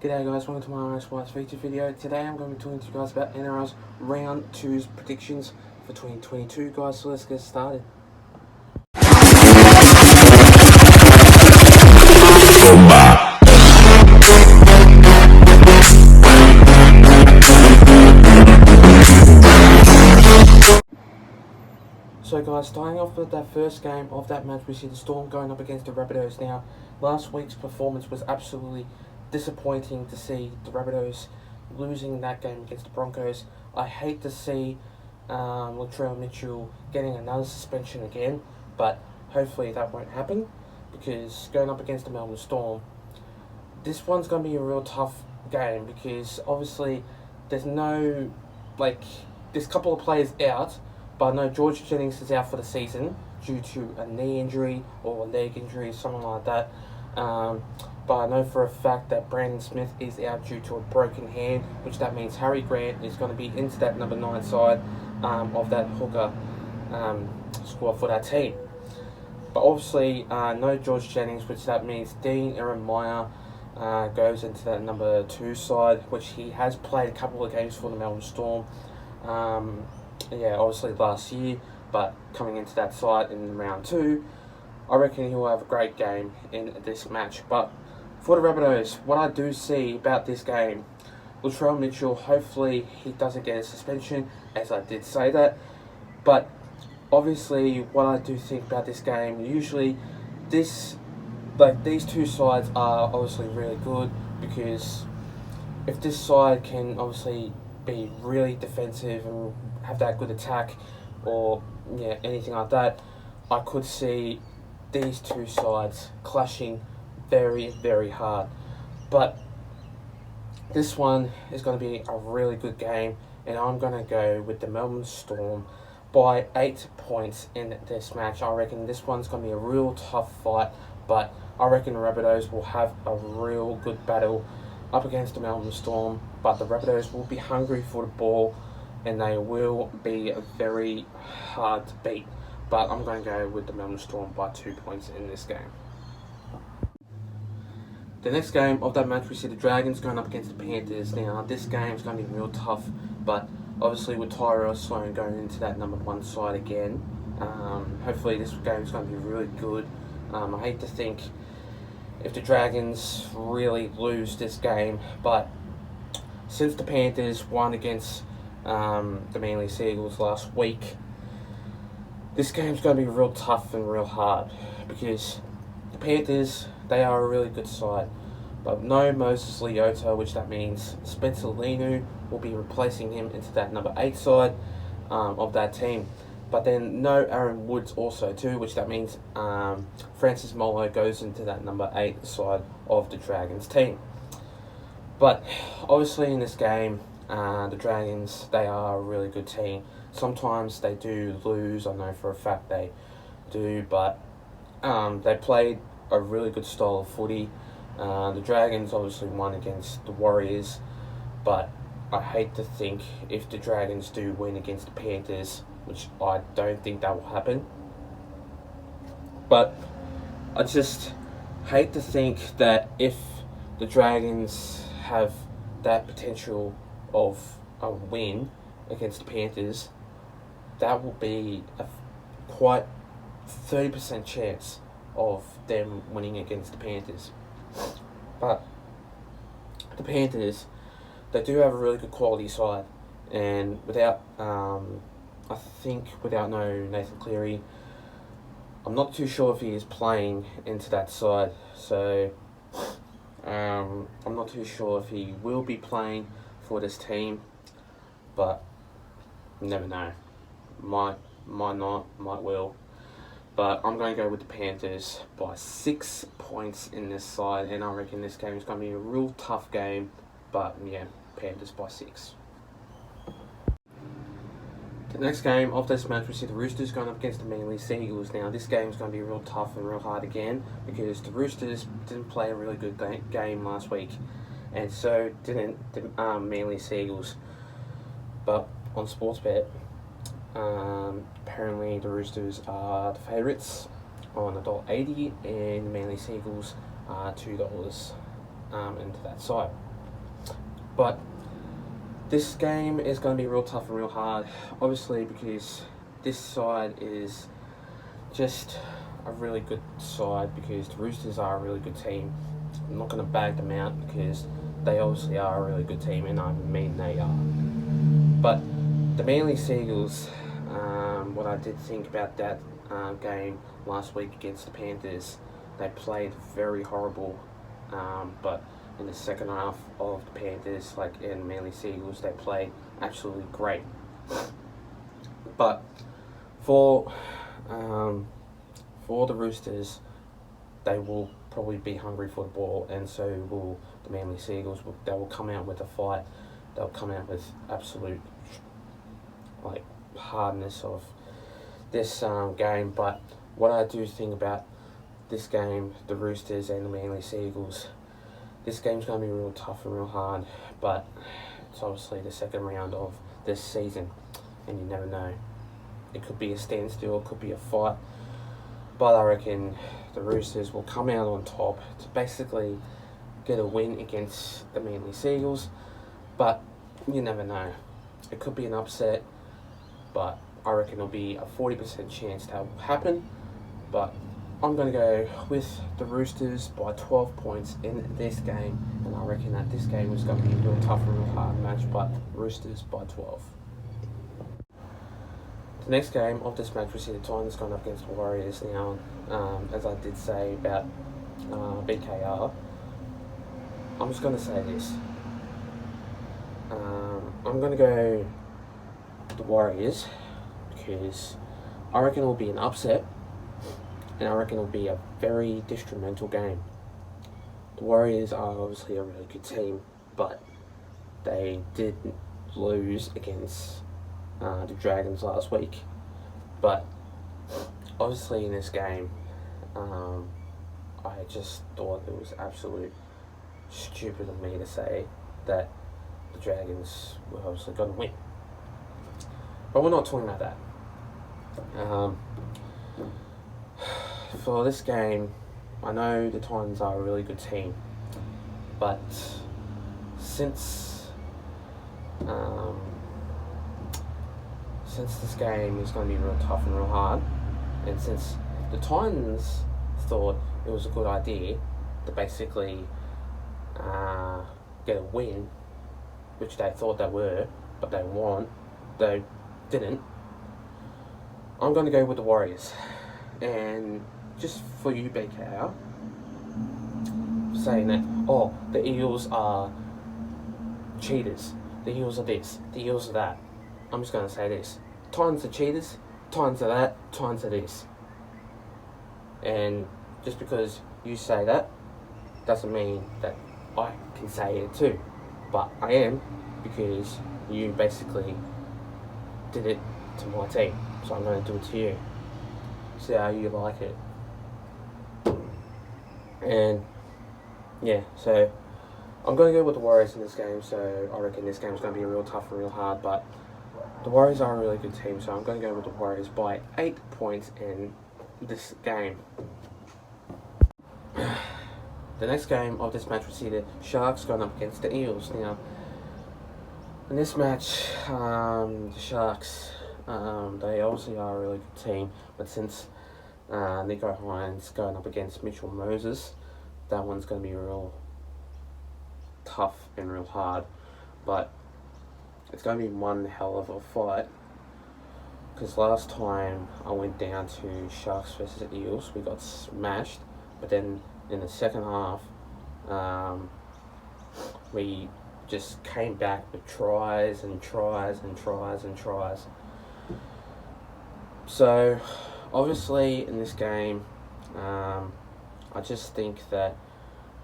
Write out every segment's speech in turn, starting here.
G'day guys, welcome to my Nrl Round feature video. Today I'm going to be talking to you guys about Nrl's Round 2's predictions for 2022 guys, so let's get started. So guys, starting off with that first game of that match, we see the Storm going up against the Rabbitohs. Now, last week's performance was absolutely disappointing to see the Rabbitohs losing that game against the Broncos. I hate to see Latrell Mitchell getting another suspension again, but hopefully that won't happen, because going up against the Melbourne Storm, this one's going to be a real tough game, because obviously there's a couple of players out, but I know George Jennings is out for the season due to a knee injury or a leg injury, something like that. But I know for a fact that Brandon Smith is out due to a broken hand, which that means Harry Grant is going to be into that number 9 side of that hooker squad for that team. But obviously, no George Jennings, which that means Dean Aaron-Meyer goes into that number 2 side, which he has played a couple of games for the Melbourne Storm. Obviously last year, but coming into that side in round 2, I reckon he'll have a great game in this match. But for the Rabbitohs, what I do see about this game, Latrell Mitchell, hopefully he doesn't get a suspension, as I did say that. But obviously, what I do think about this game, usually these two sides are obviously really good, because if this side can obviously be really defensive and have that good attack, or anything like that, I could see these two sides clashing very, very hard. But this one is going to be a really good game, and I'm going to go with the Melbourne Storm by 8 points in this match. I reckon this one's going to be a real tough fight, but I reckon the Rabbitohs will have a real good battle up against the Melbourne Storm, but the Rabbitohs will be hungry for the ball, and they will be very hard to beat. But I'm going to go with the Melbourne Storm by 2 points in this game. The next game of that match, we see the Dragons going up against the Panthers. Now, this game is going to be real tough, but obviously with Tyrell Sloan going into that number 1 side again, hopefully this game is going to be really good. I hate to think if the Dragons really lose this game, but since the Panthers won against the Manly Seagulls last week, this game's going to be real tough and real hard, because the Panthers, they are a really good side, but no Moses Leota, which that means Spencer Leniu will be replacing him into that number 8 side of that team. But then no Aaron Woods also too, which that means Francis Molo goes into that number 8 side of the Dragons team. But obviously in this game, the Dragons, they are a really good team. Sometimes they do lose, I know for a fact they do, but they played a really good style of footy. The Dragons obviously won against the Warriors, but I hate to think if the Dragons do win against the Panthers, which I don't think that will happen. But I just hate to think that if the Dragons have that potential of a win against the Panthers, that will be a quite 30% chance of them winning against the Panthers. But the Panthers, they do have a really good quality side, and without no Nathan Cleary, I'm not too sure if he is playing into that side, so I'm not too sure if he will be playing for this team, but you never know. Might not, might will. But I'm going to go with the Panthers by 6 points in this side, and I reckon this game is going to be a real tough game, but Panthers by 6. The next game of this match, we see the Roosters going up against the Manly Seagulls. Now, this game is going to be real tough and real hard again, because the Roosters didn't play a really good game last week, and so didn't the Manly Seagulls. But on Sportsbet, apparently the Roosters are the favourites on $1.80, and the Manly Seagulls are $2 into that side. But this game is going to be real tough and real hard, obviously, because this side is just a really good side, because the Roosters are a really good team. I'm not going to bag them out because they obviously are a really good team, and I mean they are. But the Manly Seagulls, what I did think about that game last week against the Panthers, they played very horrible, but in the second half of the Panthers, like in Manly Seagulls, they played absolutely great. But for the Roosters, they will probably be hungry for the ball, and so will the Manly Seagulls. They will come out with a fight. They'll come out with absolute hardness of this game. But what I do think about this game, the Roosters and the Manly Seagulls, this game's going to be real tough and real hard, but it's obviously the second round of this season, and you never know. It could be a standstill, it could be a fight, but I reckon the Roosters will come out on top to basically get a win against the Manly Seagulls, but you never know. It could be an upset, but I reckon it'll be a 40% chance that will happen, but I'm going to go with the Roosters by 12 points in this game, and I reckon that this game is going to be a real tough and real hard match, but Roosters by 12. The next game of this match, we see the Titans going up against the Warriors. Now, as I did say about BKR, I'm just going to say this. I'm going to go the Warriors because I reckon it will be an upset, and I reckon it will be a very detrimental game. The Warriors are obviously a really good team, but they did lose against the Dragons last week. But obviously in this game, I just thought it was absolute stupid of me to say that the Dragons were obviously going to win. But we're not talking about that. For this game, I know the Titans are a really good team, but since this game is going to be real tough and real hard, and since the Titans thought it was a good idea to basically get a win, which they thought they were, but they didn't, I'm going to go with the Warriors. And just for you, BKR, saying that, the Eagles are cheaters, the Eagles are this, the Eagles are that, I'm just going to say this. Titans are cheaters, Titans are that, Titans are this. And just because you say that, doesn't mean that I can say it too. But I am, because you basically did it to my team. So I'm going to do it to you. See how you like it. And yeah, so I'm going to go with the Warriors in this game. So I reckon this game is going to be real tough and real hard. But the Warriors are a really good team. So I'm going to go with the Warriors by 8 points in this game. The next game of this match, we see the Sharks going up against the Eels. Now, in this match, the Sharks, they obviously are a really good team, but since Nico Hines going up against Mitchell Moses, that one's going to be real tough and real hard. But it's going to be one hell of a fight, because last time I went down to Sharks versus Eels, we got smashed, but then in the second half, we just came back with tries and tries and tries and tries. So, obviously, in this game, I just think that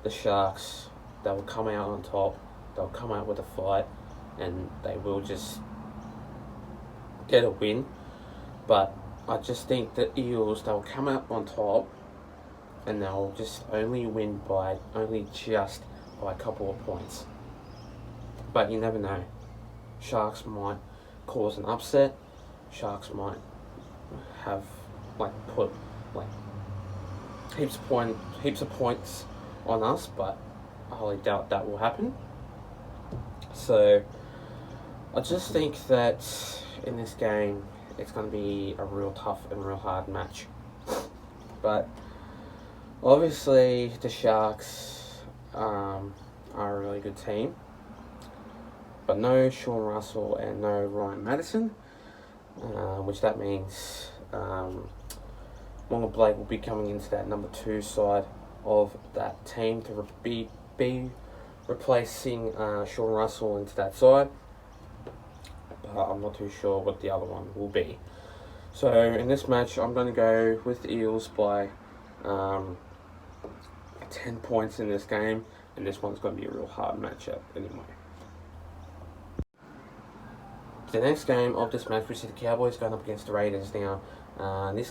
the Sharks, they will come out on top, they'll come out with a fight, and they will just get a win. But I just think the Eels, they'll come out on top, and they'll just only win by a couple of points. But you never know. Sharks might cause an upset. Sharks might have put heaps of points on us, but I highly doubt that will happen. So I just think that in this game it's going to be a real tough and real hard match. But obviously the Sharks are a really good team, but no Sean Russell and no Ryan Madison, which that means Wonga Blake will be coming into that number 2 side of that team to be replacing Sean Russell into that side. But I'm not too sure what the other one will be. So in this match, I'm going to go with the Eels by 10 points in this game, and this one's going to be a real hard matchup anyway. The next game of this match, we see the Cowboys going up against the Raiders now. This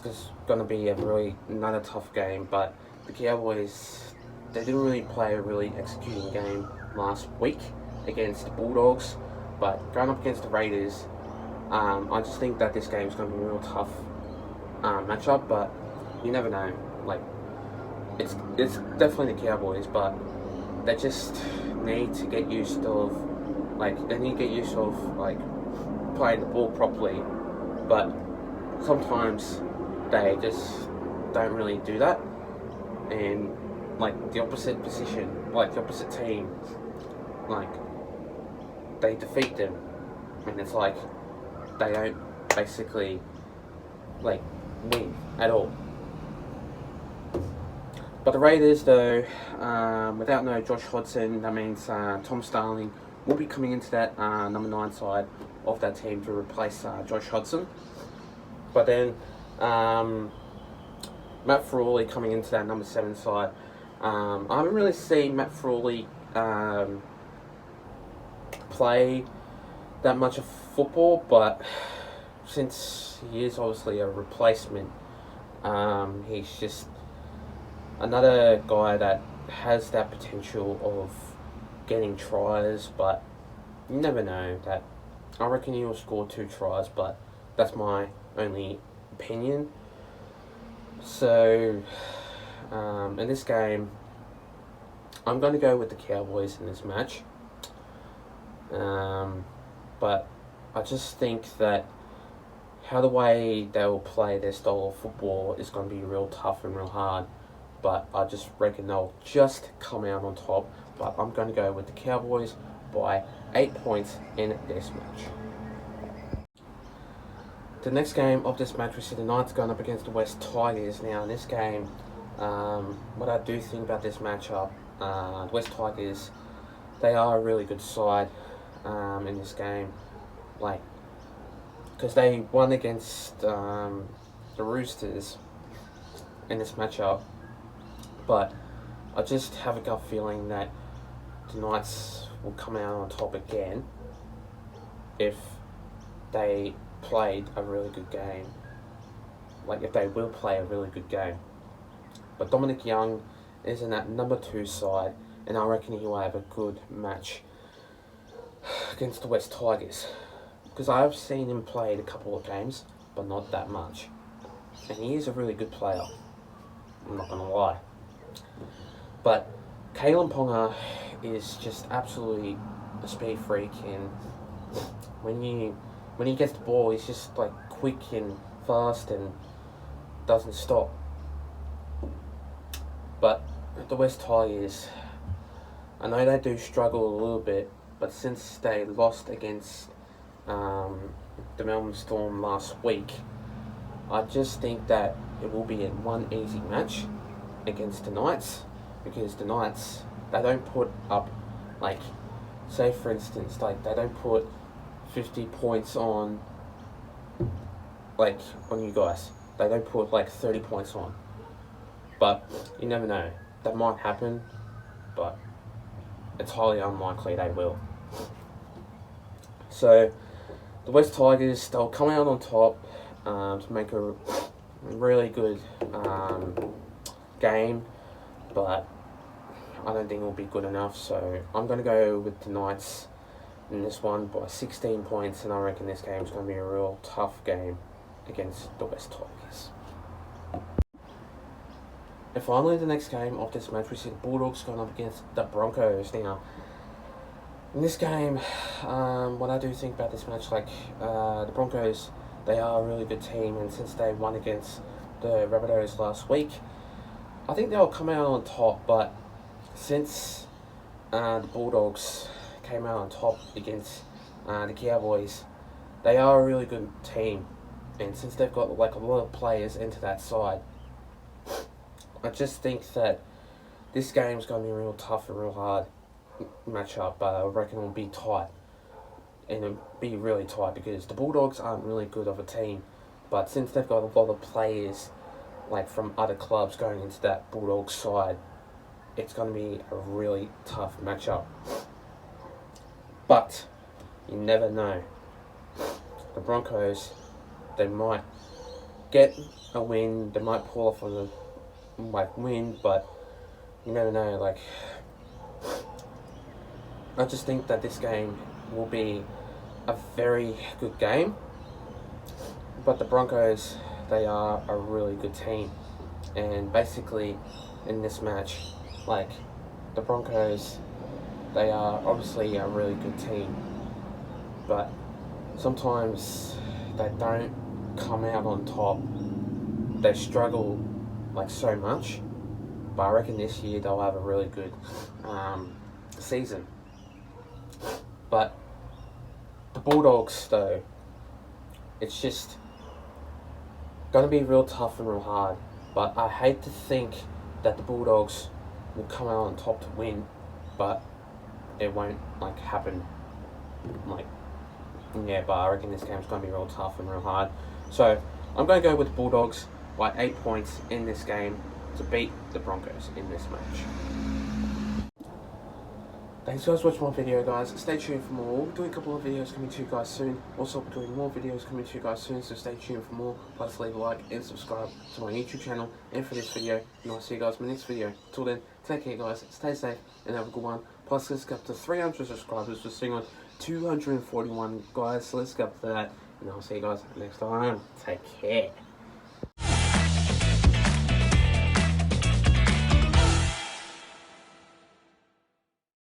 is going to be another tough game, but the Cowboys, they didn't really play a really executing game last week against the Bulldogs, but going up against the Raiders, I just think that this game is going to be a real tough matchup, but you never know. Like, it's definitely the Cowboys, but they just need to get used of, playing the ball properly, but sometimes they just don't really do that, and the opposite position, the opposite team, they defeat them, and it's like they don't basically win at all. But the Raiders, though, without no Josh Hodgson, that means Tom Starling will be coming into that number 9 side of that team to replace Josh Hodgson. But then Matt Frawley coming into that number 7 side. I haven't really seen Matt Frawley play that much of football, but since he is obviously a replacement, he's just another guy that has that potential of getting tries, but you never know. That I reckon he will score 2 tries, but that's my only opinion. So in this game, I'm going to go with the Cowboys in this match. But I just think that the way they will play their style of football is going to be real tough and real hard. But I just reckon they'll just come out on top. But I'm going to go with the Cowboys by 8 points in this match. The next game of this match, we see the Knights going up against the West Tigers. Now, in this game, what I do think about this matchup, the West Tigers, they are a really good side in this game. Because they won against the Roosters in this matchup. But I just have a gut feeling that the Knights will come out on top again if they played a really good game. If they will play a really good game. But Dominic Young is in that number 2 side, and I reckon he will have a good match against the West Tigers. Because I have seen him play a couple of games, but not that much. And he is a really good player. I'm not going to lie. But Kalen Ponga is just absolutely a speed freak, and when he gets the ball, he's just quick and fast and doesn't stop. But the West Tigers, I know they do struggle a little bit, but since they lost against the Melbourne Storm last week, I just think that it will be one easy match against the Knights, because the Knights, they don't put up, say for instance, they don't put 50 points on you guys. They don't put 30 points on. But you never know. That might happen, but it's highly unlikely they will. So the West Tigers, they'll come out on top to make a really good game, but I don't think it will be good enough. So I'm going to go with the Knights in this one by 16 points, and I reckon this game is going to be a real tough game against the West Tigers. And finally, the next game of this match, we see the Bulldogs going up against the Broncos. Now, In this game, what I do think about this match, like the Broncos, they are a really good team, and since they won against the Rabbitohs last week, I think they'll come out on top. But since the Bulldogs came out on top against the Cowboys, they are a really good team, and since they've got like a lot of players into that side, I just think that this game's going to be real tough and real hard matchup, but I reckon it'll be tight. And it'll be really tight because the Bulldogs aren't really good of a team, but since they've got a lot of players like from other clubs going into that Bulldogs side, it's going to be a really tough matchup. But you never know. The Broncos, they might get a win, they might pull off on a win, but you never know. Like, I just think that this game will be a very good game. But the Broncos, they are a really good team. And basically, in this match, like, the Broncos, they are obviously a really good team. But sometimes they don't come out on top. They struggle, like, so much. But I reckon this year they'll have a really good season. But the Bulldogs, though, it's just going to be real tough and real hard. But I hate to think that the Bulldogs will come out on top to win, but it won't like happen. Like, yeah, but I reckon this game's going to be real tough and real hard. So I'm going to go with the Bulldogs by 8 points in this game to beat the Broncos in this match. Thanks guys for watching my video, guys. Stay tuned for more. We'll be doing a couple of videos coming to you guys soon. Also, we'll be doing more videos coming to you guys soon, so stay tuned for more. Plus, leave a like and subscribe to my YouTube channel and for this video. And I'll see you guys in my next video. Till then, take care guys, stay safe, and have a good one. Plus, let's get up to 300 subscribers. We're sitting on 241 guys, so let's get up to that. And I'll see you guys next time. Take care.